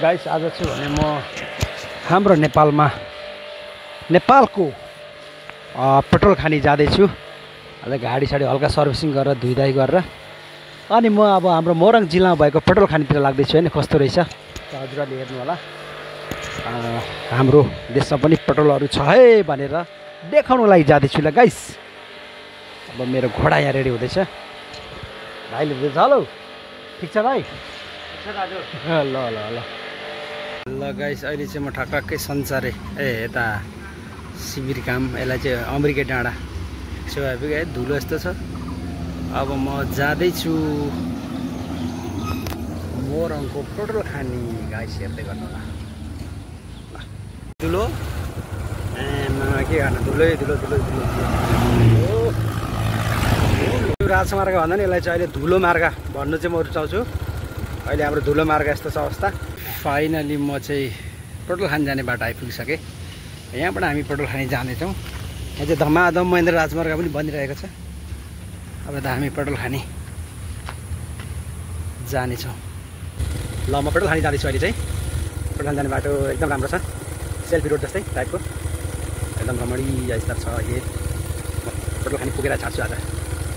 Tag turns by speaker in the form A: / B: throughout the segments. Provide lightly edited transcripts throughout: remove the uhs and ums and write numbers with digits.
A: Guys आज चाहिँ भने म हाम्रो नेपालको पेट्रोल खानी जाँदैछु। अहिले गाडी साडी हल्का सर्भिसिङ गरेर धुइधाइ गरेर अनि म अब हाम्रो मोरङ जिल्लामा भएको पेट्रोल खानीतिर लाग्दैछु हैन कस्तो रहेछ हजुरहरूले हेर्नु होला। हाम्रो देशमा पनि पेट्रोलहरू छ है भनेर देखाउनको लागि जाँदैछु ल गाइस। अब मेरो घोडा यहाँ रेडी हुँदैछ। भाइले बुझ्छ हेलो ठीक छ भाइ दाजु ल ल ल ल गाइस अहिले चाहिँ म ठक्कै सञ्चारे यता शिविर काम यसलाई चाहिँ अमेरिका डाँडा सेवाभिक है धुलो यस्तो छ। अब म जाँदैछु मोरङको पेट्रोल खानी गाइस हेर्दै गर्नु होला। धुलो के गर्नु धुलो धुलो धुलो धुलो राजमार्ग भन्दा नि यसलाई चाहिँ अहिले धुलो मार्ग भन्नु चाहिँ म रुचाउँछु। अहिले हाम्रो धुलो मार्ग यस्तो छ अवस्था। फाइनली म चाहिँ पेट्रोल खानी जाने बाटो आइपुगिसकेँ। यहाँबाट हामी पेट्रोल खानी जाँदैछौँ। यहाँ चाहिँ धमाधम महेन्द्र राजमार्ग पनि बनिरहेको छ। अब त हामी पेट्रोल खानी जानेछौँ। ल म पेट्रोल खानी जाँदैछु अहिले चाहिँ। पेट्रोल खानी जाने बाटो एकदम राम्रो छ सेल्फी रोड जस्तै टाइपको एकदम रमणीय स्तर छ। यो पेट्रोल खानी पुगेर छाड्छु आज।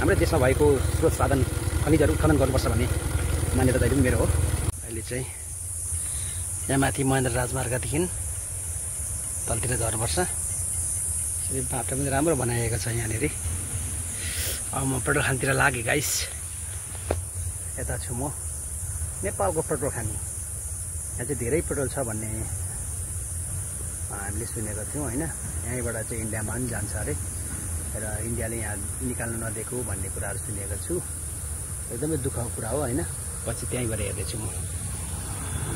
A: हाम्रो देशमा भएको स्रोत साधन खनिजहरू उत्खनन गर्नुपर्छ भन्ने मान्यता जहिले पनि मेरो हो। अहिले चाहिँ यहाँ माथि महेन्द्र राजमार्गदेखि तलतिर झर्नुपर्छ। बाटो पनि राम्रो बनाइएको छ यहाँनिर। अब म पेट्रोल खानीतिर लागेँ गाइस। यता छु म नेपालको पेट्रोल खानी। यहाँ चाहिँ धेरै पेट्रोल छ भन्ने हामीले सुनेको थियौँ होइन। यहीँबाट चाहिँ इन्डियामा पनि जान्छ अरे र इन्डियाले यहाँ निकाल्नु नदिएको भन्ने कुराहरू सुनेको छु। एकदमै दुःखको कुरा हो होइन। पछि त्यहीँबाट हेर्दैछु म।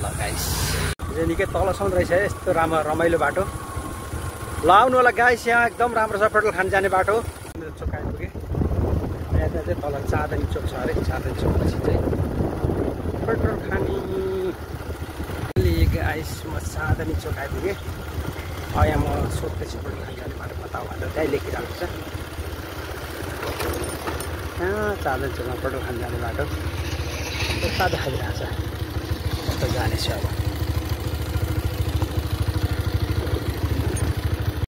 A: ल गाइस यो निकै तलसम्म रहेछ है यस्तो रमाइलो बाटो। ल आउनु होला गाइस यहाँ एकदम राम्रो छ पेट्रोल खानी जाने बाटो। मेरो चोक आइपुगेँ। यता चाहिँ तल चाँदनी चोक छ अरे। चाँदनी चोकपछि चाहिँ पेट्रोल खानी गाइस म चाँदनी चोक आइपुगेँ। यहाँ म सोध्दैछु पेट्रोल खानी जाने बाटो कता हो भनेर त्यहीँ लेखिरहेको छ। यहाँ चाँदनी चोकमा पेट्रोल खानी जाने बाटो यता देखाइरहेको छ। यस्तो जानेछु अब।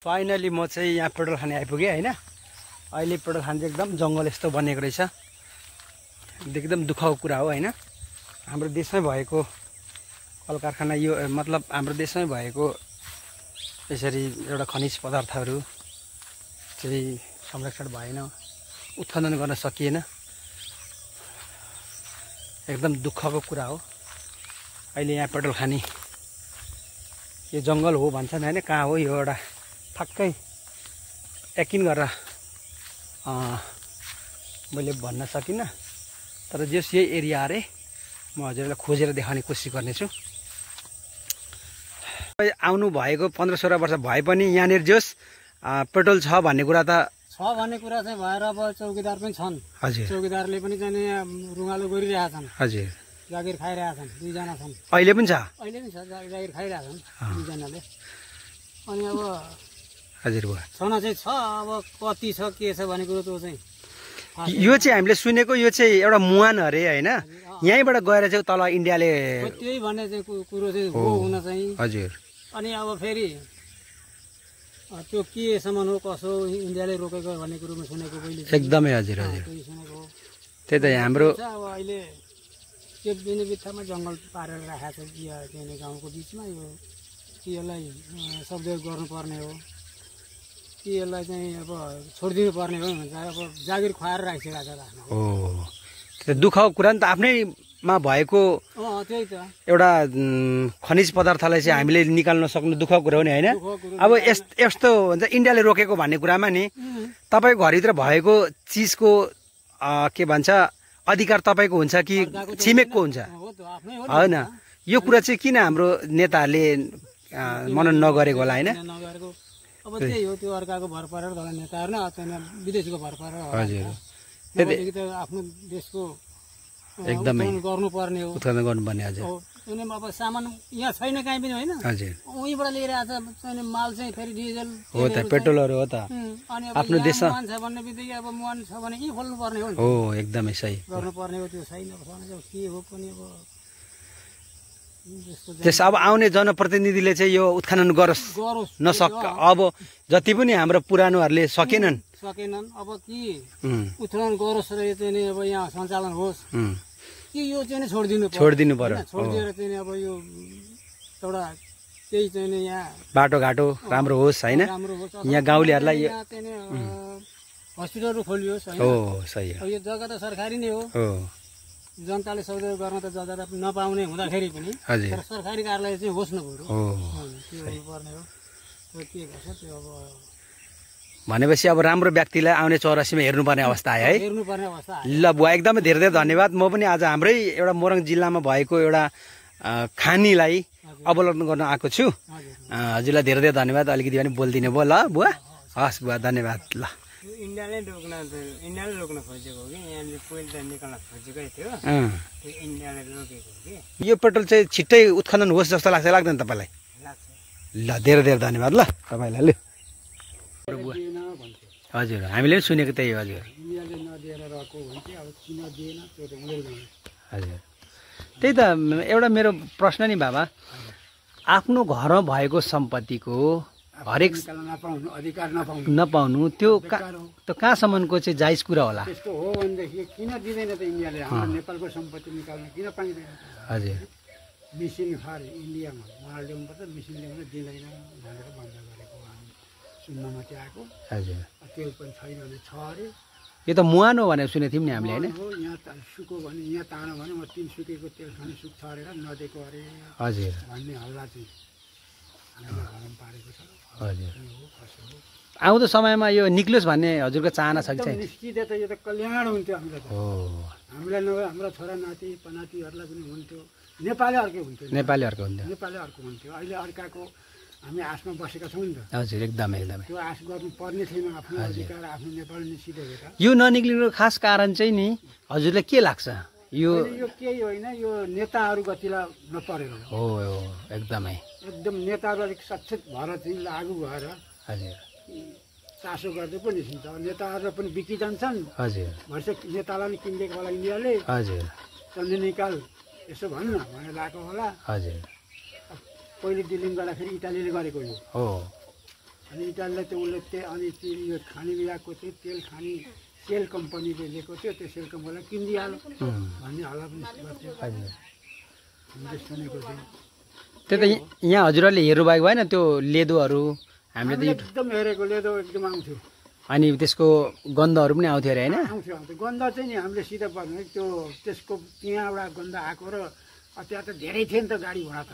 A: फाइनली म चाहिँ यहाँ पेट्रोल खानी आइपुगेँ होइन। अहिले पेट्रोल खानी चाहिँ एकदम जङ्गल यस्तो बनेको रहेछ। एकदम दुःखको कुरा हो होइन। हाम्रो देशमै भएको कल कारखाना यो मतलब हाम्रो देशमै भएको यसरी एउटा खनिज पदार्थहरू चाहिँ संरक्षण भएन उत्खनन गर्न सकिएन। एकदम दुःखको कुरा हो। अहिले यहाँ पेट्रोल खानी यो जङ्गल हो भन्छन् होइन। कहाँ हो यो एउटा ठक्कै यकिन गरेर मैले भन्न सकिनँ। तर जस यही एरिया अरे म हजुरलाई खोजेर देखाउने कोसिस गर्नेछु। आउनु भएको 15-16 वर्ष भए पनि यहाँनिर जोस् पेट्रोल छ भन्ने कुरा त
B: चाहिँ भएर अब चौकीदार पनि छन्।
A: हजुर
B: चौकीदारले पनि चाहिँ रुङ्गालो गरिरहेछन्।
A: हजुर
B: जागिर खाइरहेछन्। 2 जना छन्।
A: अहिले पनि छ।
B: अहिले पनि छ जागिर खाइरहेछन् 2 जनाले। अनि अब
A: हजुर बुवा
B: छन चाहिँ छ। अब कति छ के छ भन्ने कुरो त्यो चाहिँ
A: यो चाहिँ हामीले सुनेको यो चाहिँ एउटा मुहान अरे होइन। यहीँबाट गएर चाहिँ तल इन्डियाले
B: त्यही भन्ने चाहिँ कुरो चाहिँ हो हुन चाहिँ।
A: हजुर
B: अनि अब फेरि त्यो केसम्म हो कसो इन्डियाले रोकेको भन्ने कुरोमा सुनेको पहिले
A: एकदमै हजुर हजुर
B: सुनेको हो।
A: त्यही त हाम्रो
B: अब अहिले त्यो दिने बित्थामा जङ्गल पारेर राखेको छ कि गाउँको बिचमा यो कि यसलाई सब्जेक्ट गर्नुपर्ने हो कि यसलाई चाहिँ अब छोडिदिनु पर्ने हो भन्छ। अब जागिर खुवाएर राखिसकेको छ आफ्नो।
A: हो त्यो दुःखको कुरा नि त आफ्नैमा भएको
B: त्यही त
A: एउटा खनिज पदार्थलाई चाहिँ हामीले निकाल्न सक्नु दुःखको कुरा हो नि होइन। अब यस्तो भन्छ इन्डियाले रोकेको भन्ने कुरामा नि तपाईँको घरभित्र भएको चिजको के भन्छ अधिकार तपाईँको हुन्छ कि छिमेकको हुन्छ होइन। यो कुरा चाहिँ किन हाम्रो नेताहरूले मनन नगरेको होला होइन।
B: अब त्यही हो त्यो अर्काको भर परेर नेताहरू नै विदेशीको भर परेर
A: हजुर
B: आफ्नो देशको
A: एकदमै
B: गर्नुपर्ने हो
A: उत्खनन गर्नुपर्ने। हजुर
B: अब सामान यहाँ छैन कहीँ पनि होइन।
A: हजुर
B: उहीँबाट लिएर आएको छ माल चाहिँ फेरि डिजल
A: हो त पेट्रोलहरू हो त।
B: अनि
A: आफ्नो देशमा
B: मुहान छ भन्ने बित्तिकै अब मुहान छ भने यहीँ खोल्नु पर्ने हो।
A: हो, एकदमै सही गर्नुपर्ने हो। त्यो छैन भने चाहिँ के हो पनि अब।
B: अब त्यही हो त्यो अर्काको भर परेर नेताहरू नै अब विदेशीको भर परेर हजुर अब त्यही हो त्यो आफ्नो देशको अब त्यो सामान यहाँ छैन कहीँ पनि होइन। यहाँ छैन कहीँ पनि होइन। अब सामान यहाँ छैन कहीँ पनि होइन। उहीँबाट लिएर आएको छ माल चाहिँ फेरि डिजल
A: हो एकदमै सही।
B: गर्नुपर्ने हो त्यो छैन भनेर के हो पनि अब
A: त्यस अब आउने जनप्रतिनिधिले चाहिँ यो उत्खनन गरोस् अब जति पनि हाम्रो पुरानोहरूले सकेनन्
B: अब कि उत्खनन गरोस् र यो चाहिँ अब यहाँ सञ्चालन होस् कि यो चाहिँ छोडिदिनु
A: पर्यो
B: छोडिदिएर चाहिँ अब यो एउटा त्यही चाहिँ यहाँ
A: बाटोघाटो राम्रो होस् होइन यहाँ गाउँलेहरूलाई
B: हस्पिटलहरू खोलियोस्
A: हो सही
B: हो यो जग्गा त सरकारी नै हो जनताले सौदा गर्न त जग्गा नपाउने हुँदाखेरि पनि तर सरकारी कार्यालय चाहिँ होस् न बरु त्यो हुनुपर्ने हो के गर्छ त्यो अब
A: भनेपछि अब राम्रो व्यक्तिलाई आउने 84 मा हेर्नुपर्ने अवस्था आयो है
B: हेर्नुपर्ने अवस्था
A: ल बुवा एकदमै धेरै धेरै धन्यवाद म पनि आज हाम्रै एउटा मोरङ जिल्लामा भएको एउटा खानीलाई अवलोकन गर्न आएको छु हजुरलाई धेरै धेरै धन्यवाद अलिकति पनि बोलिदिनु भयो ल बुवा हस् बुवा धन्यवाद ल
B: इन्डियाले रोक्न खोजेको कि यहाँले पहिला निकाल्न खोजेकै थियो त्यो इन्डियाले रोकेको कि
A: यो पेट्रोल चाहिँ छिट्टै उत्खनन होस् जस्तो लाग्छ लाग्दैन तपाईँलाई ल धेरै धेरै धन्यवाद ल तपाईँलाई ल हजुर हामीले पनि सुनेको त्यही हो हजुर
B: इन्डियाले नदिएर रहेको भन्थ्यो अब किन दिएन त्यो त हुँदैन
A: हजुर त्यही त एउटा मेरो प्रश्न नि बाबा आफ्नो घरमा भएको सम्पत्तिको हरेक
B: अधिकार
A: नपाउनु त्यो कहाँसम्मको चाहिँ जायज कुरा होला
B: त्यस्तो हो भनेदेखि किन दिँदैन त इन्डियाले हाम्रो नेपालको सम्पत्ति निकाल्न किन पाइँदैन
A: हजुर
B: मिसिन फर इन्डियामा उहाँले ल्याउनुपर्छ मिसिन ल्याउन दिँदैन भनेर बन्द गरेको हामी सुन्नमा चाहिँ आएको
A: हजुर
B: तेल पनि छैन भने छ अरे
A: यो त मुहान हो भनेर सुनेको थियौँ नि हामीले होइन
B: यहाँ सुको भने यहाँ तानो भने म 3 सुकेको तेल खाने सुक्छ अरे नदिएको अरे
A: हजुर
B: भन्ने हल्ला चाहिँ हामीले हराम पारेको छ
A: हजुर आउँदो समयमा यो निक्लियोस् भन्ने हजुरको चाहना छ कि चाहिँ
B: निश्चित त यो त कल्याण हुन्थ्यो हामीलाई त हामीलाई नभए हाम्रो छोरा नाति पनातिहरूलाई पनि हुन्थ्यो नेपाली अर्कै हुन्थ्यो
A: नेपाली अर्को हुन्थ्यो
B: नेपाली अर्को हुन्थ्यो अहिले अर्काको हामी आशमा बसेका छौँ नि त
A: हजुर एकदमै एकदमै
B: त्यो आश गर्नु पर्ने थिएन आफ्नो अधिकार आफ्नो नेपाल निस्किदिएर
A: यो ननिक्लिनुको खास कारण चाहिँ नि हजुरलाई के लाग्छ यो
B: केही होइन यो नेताहरू गतिलाई नपरेर
A: हो एकदमै
B: एकदम नेताहरू अलिक सचेत भएर चाहिँ लागु भएर
A: हजुर
B: चासो गर्दै पनि निस्किन्छ नेताहरू पनि बिकिजान्छन्
A: हजुर
B: भर्छ नेतालाई नि किनिदिएको होला इन्डियाले
A: हजुर
B: चन्द्र निकाल यसो भन्न भनेर लगाएको होला
A: हजुर
B: पहिले दिल्लीमा गर्दाखेरि इटालीले गरेको यो
A: हो
B: अनि इटालीलाई त्यो उसले अनि यो खाने बिहाको चाहिँ तेल खाने सेल कम्पनीले लिएको थियो त्यो सेल कम्पनीलाई किनिदिइहाल्यो भन्ने हल्ला पनि गर्थ्यो हामीले सुनेको थियौँ
A: त्यो त यहाँ हजुरहरूले हेर्नुभएको भएन त्यो लेदोहरू हामीले त
B: एकदम हेरेको लेदो एकदम आउँथ्यो
A: अनि त्यसको गन्धहरू पनि आउँथ्यो अरे होइन
B: आउँथ्यो गन्ध चाहिँ नि हामीले सिधा पर्ने त्यो त्यसको त्यहाँ एउटा गन्ध आएको र त्यहाँ त धेरै थियो नि त गाडी घोडा त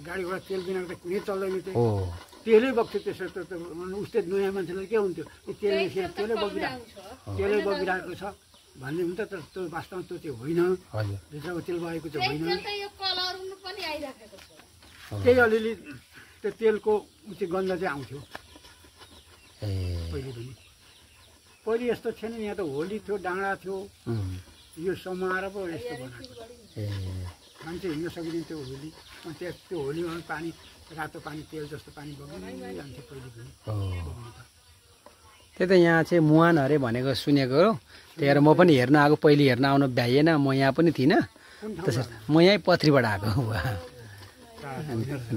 B: गाडी घोडा तेल बिना त कुनै चल्दैन थियो तेलै बग्थ्यो त्यसो त उस्तै नयाँ मान्छेलाई के हुन्थ्यो तेल मिसिएर तेलै बगिरहेको छ भन्ने हुन्छ तर त्यो वास्तवमा त्यो चाहिँ होइन भित्रको तेल बगेको चाहिँ होइन त्यही अलिअलि त्यो तेलको चाहिँ गन्ध चाहिँ आउँथ्यो पहिले यस्तो थिएन यहाँ त होली थियो डाँडा थियो यो समाएर पो यस्तो बनाएको मान्छे हिँड्न सकिँदैन त्यो होली त्यहाँ त्यो होलीमा पानी रातो पानी तेल जस्तो पानी बगिरहन्थ्यो पहिले पनि
A: त्यही त यहाँ चाहिँ मुहान अरे भनेको सुनेको हो त्यही म पनि हेर्न आएको पहिले हेर्न आउनु भ्याइएन म यहाँ पनि थिइनँ त्यसरी म यहीँ पथरीबाट आएको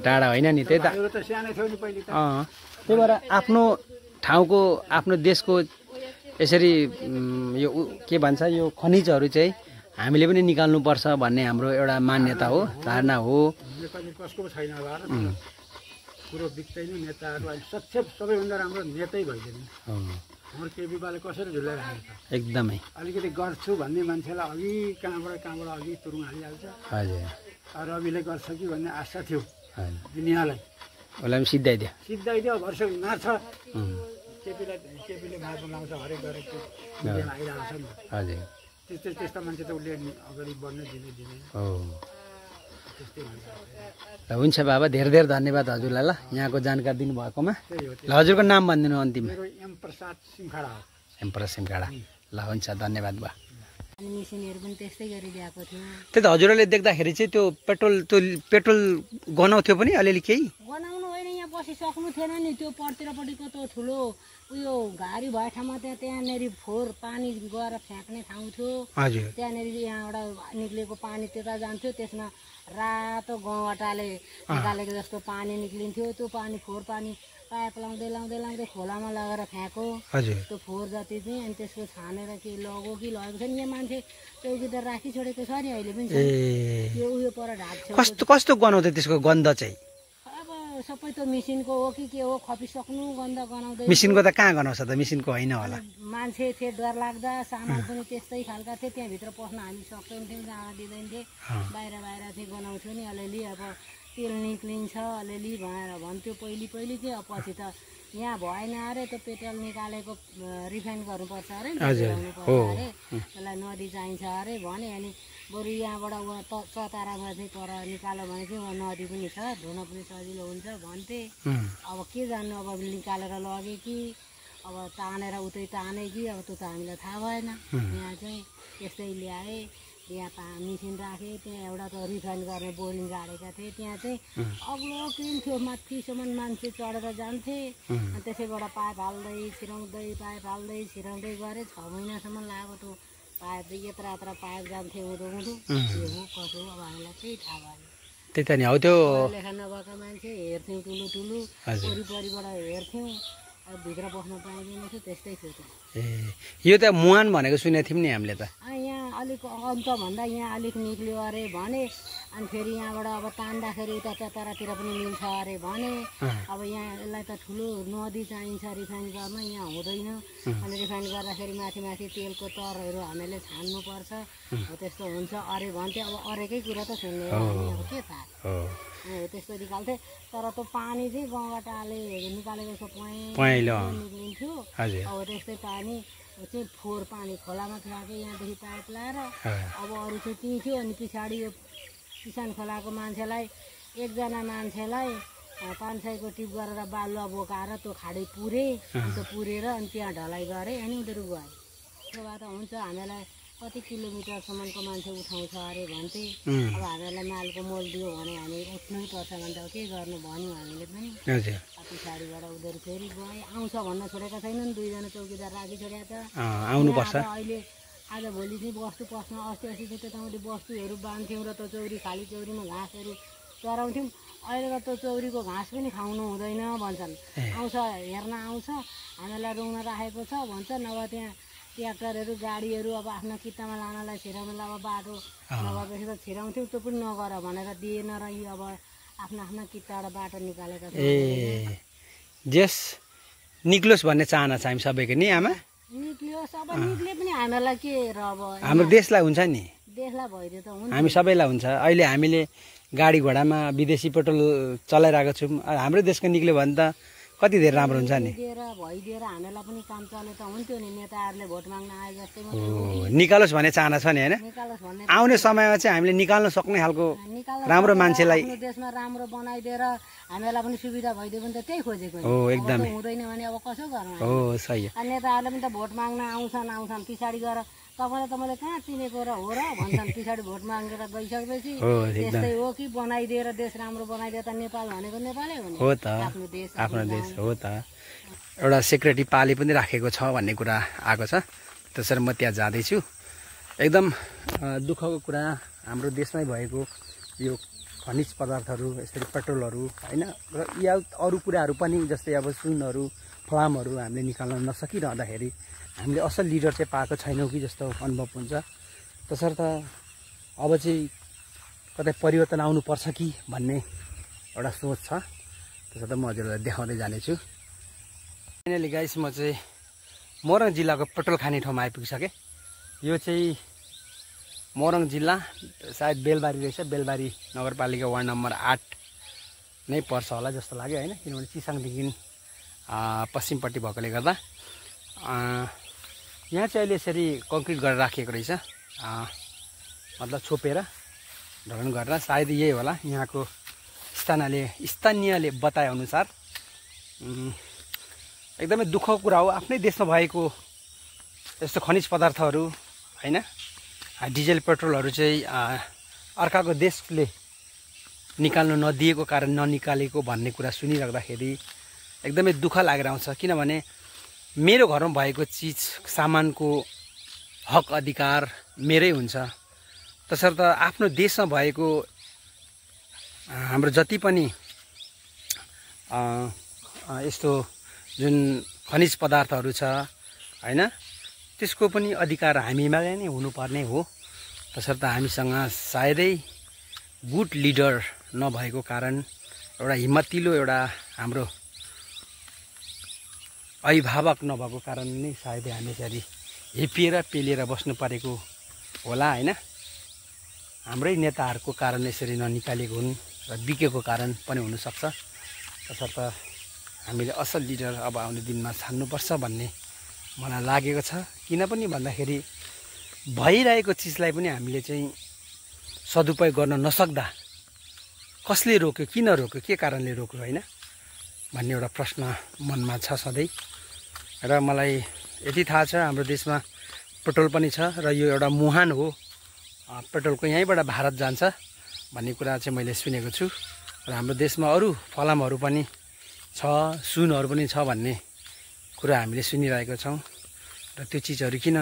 A: टाढा होइन नि त्यही त त्यही भएर आफ्नो ठाउँको आफ्नो देशको यसरी यो के भन्छ यो खनिजहरू चाहिँ हामीले पनि निकाल्नुपर्छ भन्ने हाम्रो एउटा मान्यता हो धारणा हो
B: कसको छैन कुरो बित्दैन नेताहरू अहिले सक्षम सबैभन्दा राम्रो नेतै भइदिनु हाम्रो केपीबाले कसरी झुलाइरहेको छ
A: एकदमै
B: अलिकति गर्छु भन्ने मान्छेलाई अघि कहाँबाट अघि तुरुङ हालिहाल्छ
A: हजुर
B: रविले गर्छ कि भन्ने आशा थियो दुनियाँलाई
A: उसलाई पनि
B: सिद्धाइदियो वर्ष मार्छ केपीले मार्छ लाउँछ हरेक गरेर आइरहेको छ नि
A: हजुर
B: त्यस्ता मान्छे त उसले अगाडि बढ्न दिने
A: ल हुन्छ बाबा धेरै धेरै धन्यवाद हजुरलाई ल यहाँको जानकारी दिनुभएकोमा ल हजुरको नाम भनिदिनु अन्तिम
B: एम प्रसाद सिमखाडा हो
A: प्रसाद सिमखाडा ल हुन्छ धन्यवाद बा
C: अनि मेसिनहरू पनि त्यस्तै गरिदिएको थियो
A: त्यही त हजुरहरूले देख्दाखेरि चाहिँ त्यो पेट्रोल गनाउँथ्यो पनि अलिअलि केही
C: गनाउनु होइन यहाँ बसिसक्नु थिएन नि त्यो पर्तिरपट्टिको त्यो ठुलो उयो घारी भए ठाउँमा त्यहाँनिर फोहोर पानी गएर फ्याँक्ने ठाउँ थियो
A: हजुर
C: त्यहाँनिर यहाँबाट निक्लेको पानी त्यता जान्थ्यो त्यसमा रातो गौँवटाले निकालेको जस्तो पानी निक्लिन्थ्यो। त्यो पानी फोहोर पानी पाइप लाउँदै लाउँदै लाउँदै खोलामा लगेर फ्याँको।
A: हजुर
C: त्यो फोहोर जति चाहिँ अनि त्यसको छानेर के लगो कि लगेको छ नि। यहाँ मान्छे चौकीदार राखी छोडेको छ नि अहिले पनि छ।
A: ए
C: त्यो उयो पर ढाक्छ।
A: कस्तो कस्तो गनाउँछ त्यसको गन्ध चाहिँ?
C: अब सबै त मेसिनको हो कि के हो, खपिसक्नु गन्ध गनाउँदै।
A: मेसिनको त कहाँ गनाउँछ त? मेसिनको होइन होला।
C: मान्छे थिए डर लाग्दा, सामान पनि त्यस्तै खालका थिए। त्यहाँभित्र पस्न हामी सक्दैनथ्यौँ, जाँदा दिँदैन थिए। बाहिर बाहिर चाहिँ गनाउँथ्यो नि अलिअलि। अब तेल निक्लिन्छ अलिअलि भनेर भन्थ्यो पहिली चाहिँ। अब पछि त यहाँ भएन अरे, त्यो पेट्रोल निकालेको रिफाइन गर्नुपर्छ अरे, ल्याउनु पर्छ अरे, त्यसलाई नदी चाहिन्छ अरे भने। अनि बरु यहाँबाट उहाँ चतारामा चाहिँ पर निकाल्यो भने चाहिँ उहाँ नदी पनि छ, धुन पनि सजिलो हुन्छ भन्थे। अब के जान्नु, अब निकालेर लगे कि अब तानेर उतै ताने कि अब त्यो त हामीलाई थाहा भएन। यहाँ चाहिँ त्यस्तै ल्याए। यहाँ मेसिन राखेँ, त्यहाँ एउटा त रिफाइन गर्ने बोरिङ गाडेका थिए। त्यहाँ चाहिँ अग्लो क्रिम थियो, माथिसम्म मान्छे चढेर जान्थे। अनि त्यसैबाट पाइप हाल्दै छिराउँदै पाइप हाल्दै छिराउँदै गरे। 6 महिनासम्म लाग्यो त्यो पाइप। यत्र यत्र पाइप जान्थे उँधो उँधो। के हो कसो हो अब हामीलाई केही थाहा भएन।
A: त्यही त नि हौ। त्यो
C: लेखा नभएका मान्छे हेर्थ्यौँ, ठुलो ठुलो वरिपरिबाट हेर्थ्यौँ। अब भित्र बस्न पाइँदैन थियो, त्यस्तै थियो त।
A: ए यो त मुहान भनेको सुनेको थियौँ नि हामीले त।
C: यहाँ अलिक अन्त भन्दा यहाँ अलिक निक्ल्यो अरे भने। अनि फेरि यहाँबाट अब तान्दाखेरि उता चतरातिर पनि मिल्छ अरे भने। अब यहाँ यसलाई त ठुलो नदी चाहिन्छ रिफाइन गर्न, यहाँ हुँदैन। अनि रिफाइन गर्दाखेरि माथि माथि तेलको तरहरू हामीले छान्नुपर्छ, हो त्यस्तो हुन्छ अरे भन्थे। अब अरेकै कुरा त सुन्ने हो, अब के थाहा। त्यस्तो निकाल्थे। तर त्यो पानी चाहिँ गङ्गाटाले निकालेको छ
A: पहेँलो
C: निक्लिन्थ्यो। अब त्यस्तै पानी चाहिँ फोहोर पानी खोलामा फ्याँके यहाँदेखि पाइप लाएर। अब अरू चाहिँ त्यहीँ थियो। अनि पछाडि यो किसान खोलाको मान्छेलाई, एकजना मान्छेलाई 500 को टिप गरेर बालुवा बोकाएर त्यो खाडी पुरे। अनि त्यो पुरेर अनि त्यहाँ ढलाइ गरे। अनि उनीहरू गए। त्यो भए त हुन्छ, हामीलाई कति किलोमिटरसम्मको मान्छे उठाउँछ अरे भन्थे। अब हामीहरूलाई मालको मोल दियो भने हामी उठ्नै पर्छ भने त के गर्नु भन्यौँ हामीले पनि। पछाडिबाट उनीहरू फेरि गए। आउँछ भन्न छोडेका छैनन्। 2 जना चौकीदार राखी छोडेका छ।
A: आउनुपर्छ।
C: अहिले आज भोलि चाहिँ बस्तु पस्न अस्ति चाहिँ त्यताउति बस्तुहरू बाँध्थ्यौँ र त्यो चौरी खाली चौरीमा घाँसहरू चराउँथ्यौँ। अहिले त त्यो चौरीको घाँस पनि खाउनु हुँदैन भन्छन्। आउँछ हेर्न आउँछ, हामीलाई रुङ्न राखेको छ भन्छ। नभए त्यहाँ ट्र्याक्टरहरू गाडीहरू अब आफ्नो कित्तामा लानलाई छिराउनुलाई अब बाटो नभएपछि त छिराउँथ्यौँ। त्यो पनि नगर भनेर दिएन र यी अब आफ्नो आफ्नो कित्ताबाट बाटो निकालेका छ।
A: ए जेस निक्लोस् भन्ने चाहना छ हामी सबैको नि आमा।
C: निक्लियो सबै निक्ले पनि हामीलाई के र अब
A: हाम्रो देशलाई हुन्छ नि,
C: देशलाई भइदियो त हुन्छ।
A: हामी सबैलाई हुन्छ। अहिले हामीले गाडी घोडामा विदेशी पेट्रोल चलाइरहेको छौँ। हाम्रो देशको निक्ल्यो भने त कति धेरै राम्रो हुन्छ नि।
C: भइदिएर हामीलाई पनि काम चले त हुन्थ्यो नि। नेताहरूले भोट माग्न आए जस्तै
A: निकालोस् भन्ने चाहना छ नि होइन।
C: निकालोस् भन्ने
A: आउने समयमा चाहिँ हामीले निकाल्न सक्ने खालको राम्रो मान्छेलाई
C: आफ्नो देशमा राम्रो बनाइदिएर हामीलाई पनि सुविधा भइदियो भने त त्यही खोजेको
A: हो। एकदमै
C: हुँदैन भने अब कसो गर्नु
A: हो। सही हो।
C: नेताहरूले पनि त भोट माग्न आउँछन् पछाडि गएर तपाईँले कहाँ चिनेको र हो र भन्छन्। पछाडि भोट मागेर गइसकेपछि त्यस्तै हो कि बनाइदिएर देश राम्रो बनाइदिएर त नेपाल भनेको नेपालै हो नि।
A: हो त
C: आफ्नो
A: देश हो त। एउटा सेक्युरिटी पाली पनि राखेको छ भन्ने कुरा आएको छ। त्यसरी म त्यहाँ जाँदैछु। एकदम दुःखको कुरा हाम्रो देशमै भएको यो खनिज पदार्थहरू, यसरी पेट्रोलहरू होइन र या अरू कुराहरू पनि जस्तै अब सुनहरू, फलामहरू हामीले निकाल्न नसकिरहँदाखेरि हामीले असल लिडर चाहिँ पाएको छैनौँ कि जस्तो अनुभव हुन्छ। तसर्थ अब चाहिँ कतै परिवर्तन आउनुपर्छ कि भन्ने एउटा सोच छ। त्यसर्थ म हजुरलाई देखाउँदै जानेछु। फाइनली गाइस म चाहिँ मोरङ जिल्लाको पेट्रोल खाने ठाउँमा आइपुगिसकेँ। यो चाहिँ मोरङ जिल्ला सायद बेलबारी रहेछ। बेलबारी नगरपालिका वार्ड नम्बर 8 नै पर्छ होला जस्तो लाग्यो होइन, किनभने चिसाङदेखि पश्चिमपट्टि भएकोले गर्दा। यहाँ चाहिँ अहिले यसरी कङ्क्रिट गरेर राखिएको रहेछ, मतलब छोपेर ढलन गरेर। सायद यही होला यहाँको स्थानीयले बताएअनुसार। एकदमै दुःखको कुरा हो। आफ्नै देशमा भएको यस्तो खनिज पदार्थहरू होइन, डिजेल पेट्रोलहरू चाहिँ अर्काको देशले निकाल्नु नदिएको कारण ननिकालेको भन्ने कुरा सुनिराख्दाखेरि एकदमै दुःख लागेर आउँछ। किनभने मेरो घरमा भएको चिज सामानको हक अधिकार मेरै हुन्छ। तसर्थ आफ्नो देशमा भएको हाम्रो जति पनि यस्तो जुन खनिज पदार्थहरू छ हैन, त्यसको पनि अधिकार हामीमा नै हुनुपर्ने हो। तसर्थ हामीसँग सायदै गुड लिडर नभएको कारण, एउटा हिम्मतिलो एउटा हाम्रो अभिभावक नभएको कारण नै सायदै हामी यसरी हेपिएर पेलिएर बस्नु परेको होला हैन। हाम्रै नेताहरूको कारण यसरी ननिकालेको हुन् र बिकेको कारण पनि हुनसक्छ। तसर्थ हामीले असल लिडर अब आउने दिनमा छान्नुपर्छ भन्ने मलाई लागेको छ। किन पनि भन्दाखेरि भइरहेको चिजलाई पनि हामीले चाहिँ सदुपयोग गर्न नसक्दा कसले रोक्यो, किन रोक्यो, के कारणले रोक्यो हैन भन्ने एउटा प्रश्न मनमा छ सधैँ। र मलाई यति थाहा छ हाम्रो देशमा पेट्रोल पनि छ र यो एउटा मुहान हो, पेट्रोलको यहीँबाट भारत जान्छ भन्ने कुरा चाहिँ मैले सुनेको छु। र हाम्रो देशमा अरू फलामहरू पनि छ, सुनहरू पनि छ भन्ने कुरा हामीले सुनिरहेको छौँ। र त्यो चिजहरू किन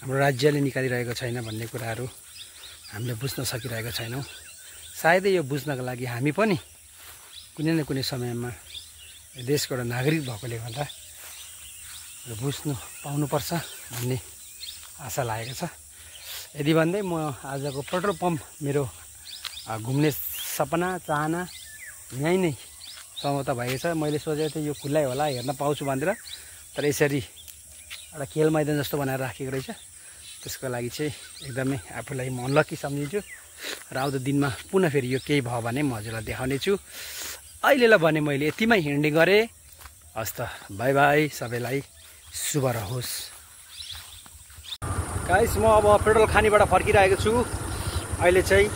A: हाम्रो राज्यले निकालिरहेको छैन भन्ने कुराहरू हामीले बुझ्न सकिरहेको छैनौँ। सायदै यो बुझ्नको लागि हामी पनि कुनै न कुनै समयमा देशको एउटा नागरिक भएकोले गर्दा बुझ्नु पाउनुपर्छ भन्ने आशा लागेको छ। यदि भन्दै म आजको पेट्रोल पम्प मेरो घुम्ने सपना चाहना यहीँ नै समाप्त भएको छ। मैले सोचेको थिएँ यो खुल्लै होला, हेर्न पाउँछु भनेर, तर यसरी एउटा खेल मैदान जस्तो बनाएर राखेको रहेछ। त्यसको लागि चाहिँ एकदमै आफूलाई म अनलकी सम्झिन्छु। र आउँदो दिनमा पुनः फेरि यो केही भयो भने म हजुरलाई देखाउने छु। अहिलेलाई भने मैले यतिमै हिँड्ने गरेँ। हस् त, बाई बाई, सबैलाई शुभ रहोस्। गाइस, म अब पेट्रोल खानीबाट फर्किरहेको छु। अहिले चाहिँ